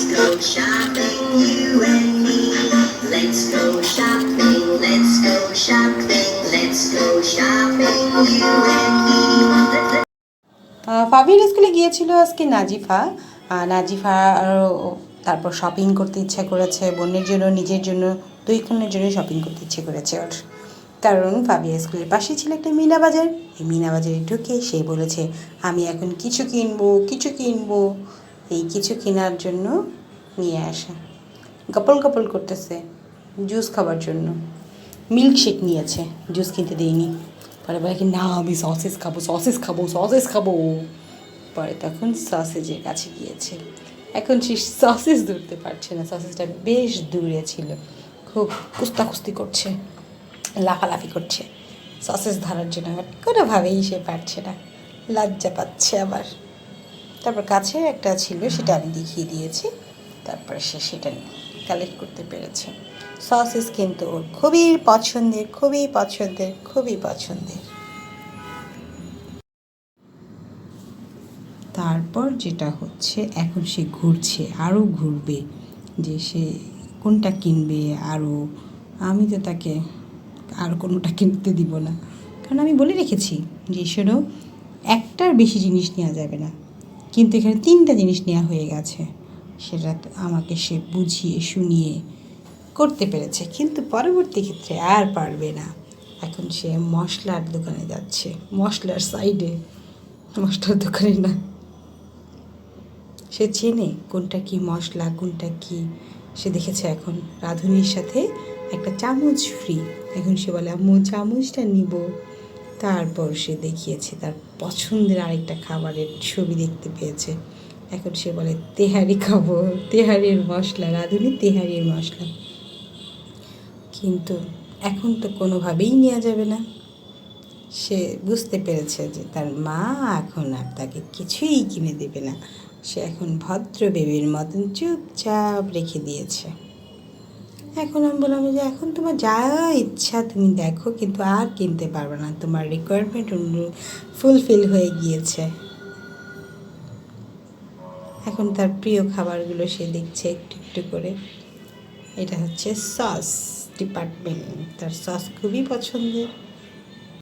go shopping, you and me. Let's go shopping, let's go shopping, let's go shopping, you and me. ফাবির স্কুলে গিয়েছিল আজকে নাজিফা। নাজিফা তারপর shopping করতে ইচ্ছা করেছে বোনের জন্য, নিজের জন্য, দুই কন্যার জন্য শপিং করতে ইচ্ছে করেছে ওর। কারণ ফাবিয়া স্কুলের পাশেই ছিল একটা মিনা বাজার। এই মিনা বাজারে ঢুকে সে বলেছে আমি এখন কিছু কিনবো। এই কিছু কেনার জন্য নিয়ে আসা গপল করতেছে জুস খাবার জন্য। মিল্কশেক নিয়েছে, জুস কিনতে দিইনি। পরে বলে কি না আমি সসেস খাবো। পরে তখন সসেজের কাছে গিয়েছে। এখন সে সসেস ধরতে পারছে না, সসেসটা বেশ দূরে ছিল, খুব কুস্তাকুস্তি করছে, লাফালাফি করছে সসেস ধরার জন্য। বাট কোনোভাবেই সে পারছে না, লজ্জা পাচ্ছে আবার। তারপর কাছে একটা ছিল, সেটা আমি দেখিয়ে দিয়েছি। তারপরে সে সেটা কালেক্ট করতে পেরেছে। সসেস কিন্তু ওর খুবই পছন্দের। তারপর যেটা হচ্ছে, এখন সে ঘুরছে, আরও ঘুরবে, যে সে কোনটা কিনবে আরও। আমি তো তাকে আর কোনোটা কিনতে দিব না, কারণ আমি বলে রেখেছি যে শোনো, একটার বেশি জিনিস নেওয়া যাবে না। কিন্তু এখানে 3টা জিনিস নেওয়া হয়ে গেছে। সেটা আমাকে সে বুঝিয়ে শুনিয়ে করতে পেরেছে, কিন্তু পরবর্তী ক্ষেত্রে আর পারবে না। এখন সে মশলার দোকানে যাচ্ছে, মশলার সাইডে, মশলার দোকানে না, সে চেনে কোনটা কি মশলা, কোনটা কি। সে দেখেছে এখন রাঁধুনির সাথে একটা চামচ ফ্রি। এখন সে বলে আম্মু চামচটা নিব। তারপর সে দেখিয়েছে তার পছন্দের আরেকটা খাবারের ছবি দেখতে পেয়েছে। এখন সে বলে তেহারি খাবো, তেহারির মশলা, রাঁধুনি তেহারির মশলা। কিন্তু এখন তো কোনোভাবেই নেওয়া যাবে না। সে বুঝতে পেরেছে যে তার মা এখন আর তাকে কিছুই কিনে দেবে না। সে এখন ভদ্র বেবির মতন চুপচাপ রেখে দিয়েছে। এখন আমি বললাম যে এখন তোমার যা ইচ্ছা তুমি দেখো, কিন্তু আর কিনতে পারবে না, তোমার রিকোয়ারমেন্ট ফুলফিল হয়ে গিয়েছে। এখন তার প্রিয় খাবারগুলো সে দেখছে একটু করে। এটা হচ্ছে সস ডিপার্টমেন্ট, তার সস খুবই পছন্দের।